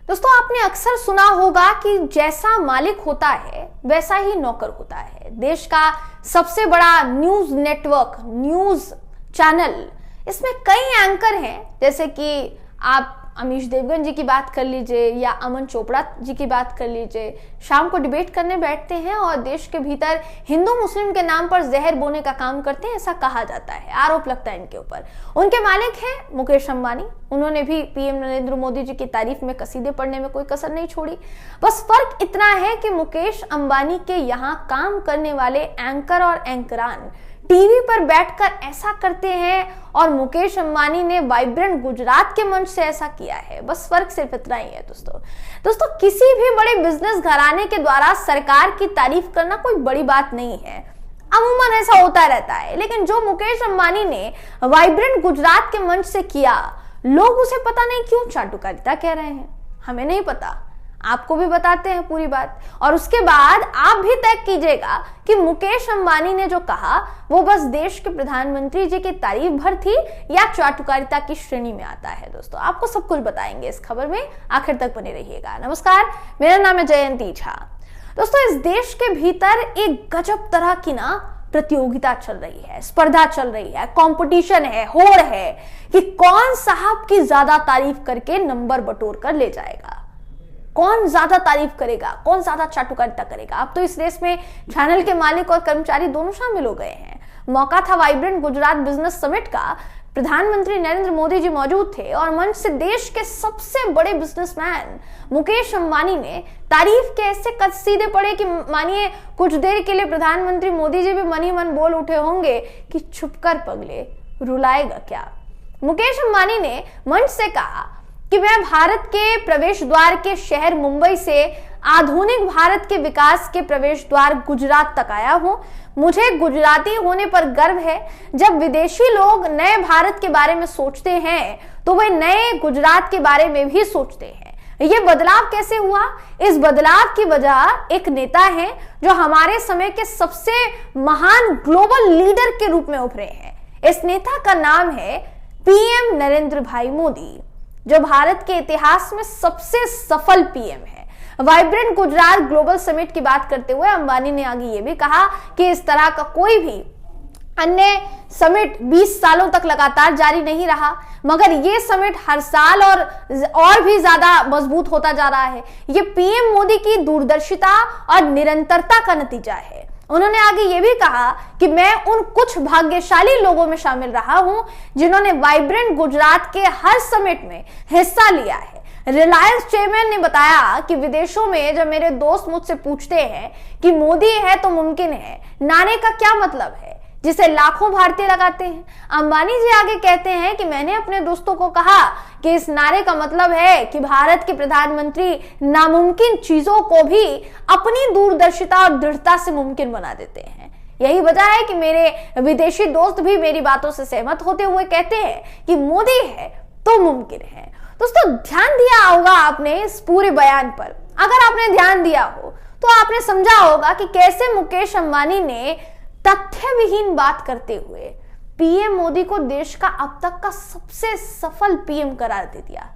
दोस्तों, आपने अक्सर सुना होगा कि जैसा मालिक होता है वैसा ही नौकर होता है। देश का सबसे बड़ा न्यूज नेटवर्क, न्यूज चैनल, इसमें कई एंकर हैं, जैसे कि आप अमीश देवगन जी की बात कर लीजिए या अमन चोपड़ा जी की बात कर लीजिए। शाम को डिबेट करने बैठते हैं और देश के भीतर हिंदू मुस्लिम के नाम पर जहर बोने का काम करते हैं, ऐसा कहा जाता है, आरोप लगता है इनके ऊपर। उनके मालिक हैं मुकेश अंबानी। उन्होंने भी पीएम नरेंद्र मोदी जी की तारीफ में कसीदे पढ़ने में कोई कसर नहीं छोड़ी। बस फर्क इतना है कि मुकेश अंबानी के यहाँ काम करने वाले एंकर और एंकरान टीवी पर बैठकर ऐसा करते हैं और मुकेश अंबानी ने वाइब्रेंट गुजरात के मंच से ऐसा किया है। बस फर्क सिर्फ इतना ही है दोस्तों, किसी भी बड़े बिजनेस घराने के द्वारा सरकार की तारीफ करना कोई बड़ी बात नहीं है, अमूमन ऐसा होता रहता है। लेकिन जो मुकेश अंबानी ने वाइब्रेंट गुजरात के मंच से किया, लोग उसे पता नहीं क्यों चाटुकारिता कह रहे हैं। हमें नहीं पता, आपको भी बताते हैं पूरी बात, और उसके बाद आप भी तय कीजिएगा कि मुकेश अंबानी ने जो कहा वो बस देश के प्रधानमंत्री जी की तारीफ भर थी या चाटुकारिता की श्रेणी में आता है। दोस्तों, आपको सब कुछ बताएंगे इस खबर में, आखिर तक बने रहिएगा। नमस्कार, मेरा नाम है जयंती झा। दोस्तों, इस देश के भीतर एक गजब तरह की प्रतियोगिता चल रही है, स्पर्धा चल रही है, कंपटीशन है, होड़ है कि कौन साहब की ज्यादा तारीफ करके नंबर बटोर कर ले जाएगा, कौन ज्यादा तारीफ करेगा, कौन ज्यादा चाटुकारिता करेगा। अब तो इस रेस में चैनल के मालिक और कर्मचारी दोनों शामिल हो गए हैं। मौका था वाइब्रेंट गुजरात बिजनेस समिट का, प्रधानमंत्री नरेंद्र मोदी जी मौजूद थे और मंच से देश के सबसे बड़े बिजनेसमैन मुकेश अंबानी ने तारीफ के ऐसे कसीदे पड़े कि मानिए कुछ देर के लिए प्रधानमंत्री मोदी जी भी मन ही मन बोल उठे होंगे कि छुपकर पगले, रुलाएगा क्या। मुकेश अंबानी ने मंच से कहा कि मैं भारत के प्रवेश द्वार के शहर मुंबई से आधुनिक भारत के विकास के प्रवेश द्वार गुजरात तक आया हूं। मुझे गुजराती होने पर गर्व है। जब विदेशी लोग नए भारत के बारे में सोचते हैं तो वे नए गुजरात के बारे में भी सोचते हैं। ये बदलाव कैसे हुआ? इस बदलाव की वजह एक नेता है जो हमारे समय के सबसे महान ग्लोबल लीडर के रूप में उभरे हैं। इस नेता का नाम है पीएम नरेंद्र भाई मोदी, जो भारत के इतिहास में सबसे सफल पीएम है। वाइब्रेंट गुजरात ग्लोबल समिट की बात करते हुए अंबानी ने आगे ये भी कहा कि इस तरह का कोई भी अन्य समिट 20 सालों तक लगातार जारी नहीं रहा, मगर ये समिट हर साल और भी ज्यादा मजबूत होता जा रहा है। ये पीएम मोदी की दूरदर्शिता और निरंतरता का नतीजा है। उन्होंने आगे ये भी कहा कि मैं उन कुछ भाग्यशाली लोगों में शामिल रहा हूं जिन्होंने वाइब्रेंट गुजरात के हर समिट में हिस्सा लिया है। रिलायंस चेयरमैन ने बताया कि विदेशों में जब मेरे दोस्त मुझसे पूछते हैं कि मोदी है तो मुमकिन है, नारे का क्या मतलब है, जिसे लाखों भारतीय लगाते हैं। अंबानी जी आगे कहते हैं कि मैंने अपने दोस्तों को कहा कि इस नारे का मतलब है कि भारत के प्रधानमंत्री नामुमकिन चीजों को भी अपनी दूरदर्शिता और दृढ़ता से मुमकिन बना देते हैं। यही वजह है कि मेरे विदेशी दोस्त भी मेरी बातों से सहमत होते हुए कहते हैं कि मोदी है तो मुमकिन है। दोस्तों, ध्यान दिया होगा आपने इस पूरे बयान पर। अगर आपने ध्यान दिया हो तो आपने समझा होगा कि कैसे मुकेश अंबानी ने तथ्य विहीन बात करते हुए पीएम मोदी को देश का अब तक का सबसे सफल पीएम करार दे दिया।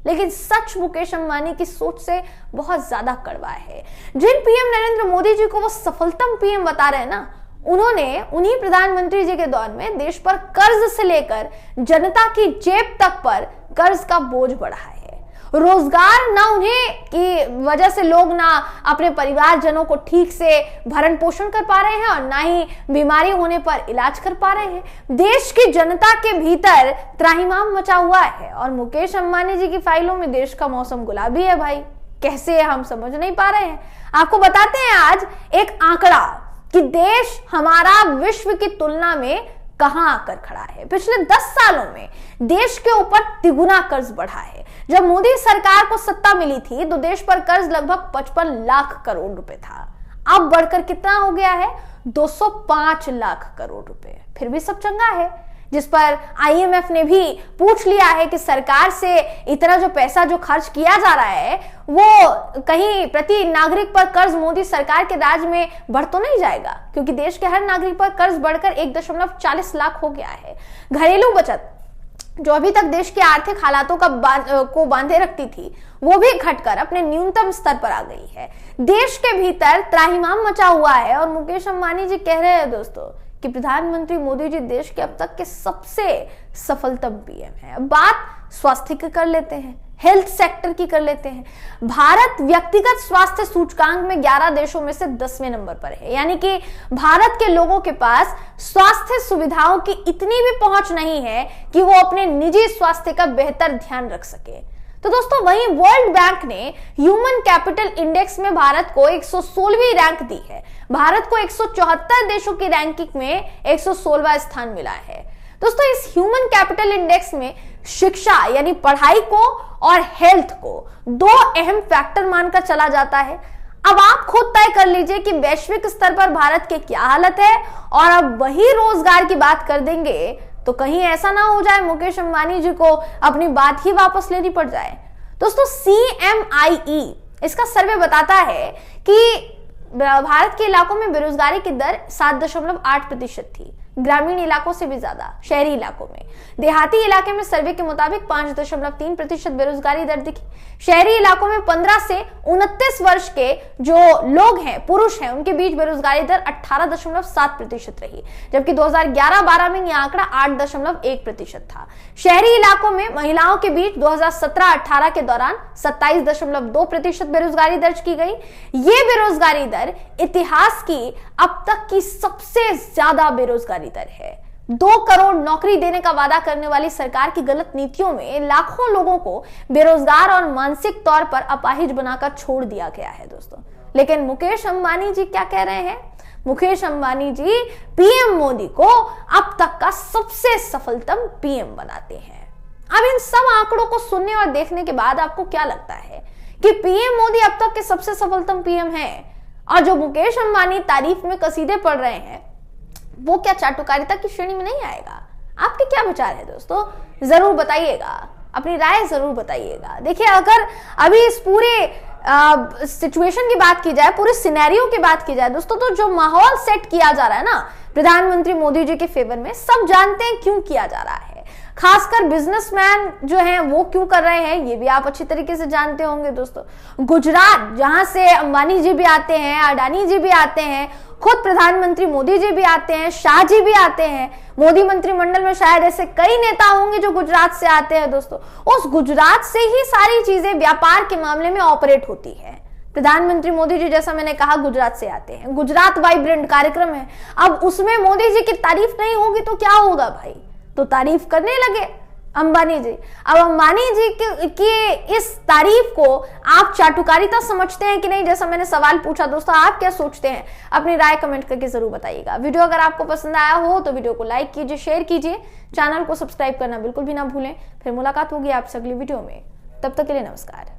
लेकिन सच मुकेश अंबानी की सोच से बहुत ज्यादा कड़वा है। जिन पीएम नरेंद्र मोदी जी को वो सफलतम पीएम बता रहे हैं ना, उन्होंने उन्हीं प्रधानमंत्री जी के दौर में देश पर कर्ज से लेकर जनता की जेब तक पर कर्ज का बोझ बढ़ा है। रोजगार ना उन्हें की वजह से लोग ना अपने परिवारजनों को ठीक से भरण पोषण कर पा रहे हैं और ना ही बीमारी होने पर इलाज कर पा रहे हैं। देश की जनता के भीतर त्राहिमाम मचा हुआ है और मुकेश अंबानी जी की फाइलों में देश का मौसम गुलाबी है। भाई, कैसे हम समझ नहीं पा रहे हैं। आपको बताते हैं आज एक आंकड़ा कि देश हमारा विश्व की तुलना में कहां आकर खड़ा है। पिछले 10 सालों में देश के ऊपर तिगुना कर्ज बढ़ा है। जब मोदी सरकार को सत्ता मिली थी तो देश पर कर्ज लगभग 55 लाख करोड़ रुपए था। अब बढ़कर कितना हो गया है? 205 लाख करोड़ रुपए। फिर भी सब चंगा है, जिस पर आईएमएफ ने भी पूछ लिया है कि सरकार से इतना जो पैसा जो खर्च किया जा रहा है वो कहीं प्रति नागरिक पर कर्ज मोदी सरकार के राज में बढ़ तो नहीं जाएगा, क्योंकि देश के हर नागरिक पर कर्ज बढ़कर 1.40 लाख हो गया है। घरेलू बचत जो अभी तक देश के आर्थिक हालातों को बांधे रखती थी, वो भी घटकर अपने न्यूनतम स्तर पर आ गई है। देश के भीतर त्राहिमाम मचा हुआ है और मुकेश अंबानी जी कह रहे हैं दोस्तों कि प्रधानमंत्री मोदी जी देश के अब तक के सबसे सफलतम पीएम है। बात स्वास्थ्य की कर लेते हैं, हेल्थ सेक्टर की कर लेते हैं। भारत व्यक्तिगत स्वास्थ्य सूचकांक में 11 देशों में से 10वें नंबर पर है, यानी कि भारत के लोगों के पास स्वास्थ्य सुविधाओं की इतनी भी पहुंच नहीं है कि वो अपने निजी स्वास्थ्य का बेहतर ध्यान रख सके। तो दोस्तों वहीं वर्ल्ड बैंक ने ह्यूमन कैपिटल इंडेक्स में भारत को 116वीं रैंक दी है। भारत को 174 देशों की रैंकिंग में 116वां स्थान मिला है। दोस्तों इस ह्यूमन कैपिटल इंडेक्स में शिक्षा यानी पढ़ाई को और हेल्थ को दो अहम फैक्टर मानकर चला जाता है। अब आप खुद तय कर लीजिए कि वैश्विक स्तर पर भारत की क्या हालत है, और अब वही रोजगार की बात कर देंगे तो कहीं ऐसा ना हो जाए मुकेश अंबानी जी को अपनी बात ही वापस लेनी पड़ जाए। दोस्तों CMIE इसका सर्वे बताता है कि भारत के इलाकों में बेरोजगारी की दर 7.8% थी, ग्रामीण इलाकों से भी ज्यादा शहरी इलाकों में। देहाती इलाके में सर्वे के मुताबिक 5.3% बेरोजगारी दर दिखी। शहरी इलाकों में 15 से 29 वर्ष के जो लोग हैं, पुरुष हैं, उनके बीच बेरोजगारी दर 18.7% रही, जबकि 2011-12 में यह आंकड़ा 8.1% था। शहरी इलाकों में महिलाओं के बीच 2017-18 के दौरान 27.2% बेरोजगारी दर्ज की गई। ये बेरोजगारी दर इतिहास की अब तक की सबसे ज्यादा बेरोजगारी दर है। 2 करोड़ नौकरी देने का वादा करने वाली सरकार की गलत नीतियों में लाखों लोगों को बेरोजगार और मानसिक तौर पर अपाहिज बनाकर छोड़ दिया गया है दोस्तों। लेकिन मुकेश अंबानी जी क्या कह रहे हैं? मुकेश अंबानी जी पीएम मोदी को अब तक का सबसे सफलतम पीएम बनाते हैं। अब इन सब आंकड़ों को सुनने और देखने के बाद आपको क्या लगता है कि पीएम मोदी अब तक के सबसे सफलतम पीएम हैं, और जो मुकेश अंबानी तारीफ में कसीदे पढ़ रहे हैं वो क्या चाटुकारिता की श्रेणी में नहीं आएगा? आपके क्या विचार है दोस्तों? जरूर बताइएगा, अपनी राय जरूर बताइएगा। देखिए अगर अभी इस पूरे सिचुएशन की बात की जाए, पूरे सिनेरियो की बात की जाए दोस्तों, तो जो माहौल सेट किया जा रहा है ना प्रधानमंत्री मोदी जी के फेवर में, सब जानते हैं क्यों किया जा रहा है। खासकर बिजनेसमैन जो हैं वो क्यों कर रहे हैं ये भी आप अच्छी तरीके से जानते होंगे दोस्तों। गुजरात जहां से अंबानी जी भी आते हैं, अडानी जी भी आते हैं, खुद प्रधानमंत्री मोदी जी भी आते हैं, शाह जी भी आते हैं, मोदी मंत्रिमंडल में शायद ऐसे कई नेता होंगे जो गुजरात से आते हैं दोस्तों। उस गुजरात से ही सारी चीजें व्यापार के मामले में ऑपरेट होती है। प्रधानमंत्री मोदी जी जैसा मैंने कहा गुजरात से आते हैं, गुजरात वाइब्रेंट कार्यक्रम है। अब उसमें मोदी जी की तारीफ नहीं होगी तो क्या होगा भाई? तो तारीफ करने लगे अंबानी जी। अब अंबानी जी की इस तारीफ को आप चाटुकारिता समझते हैं कि नहीं, जैसा मैंने सवाल पूछा दोस्तों, आप क्या सोचते हैं? अपनी राय कमेंट करके जरूर बताइएगा। वीडियो अगर आपको पसंद आया हो तो वीडियो को लाइक कीजिए, शेयर कीजिए, चैनल को सब्सक्राइब करना बिल्कुल भी ना भूलें। फिर मुलाकात होगी आपसे अगली वीडियो में, तब तक के लिए नमस्कार।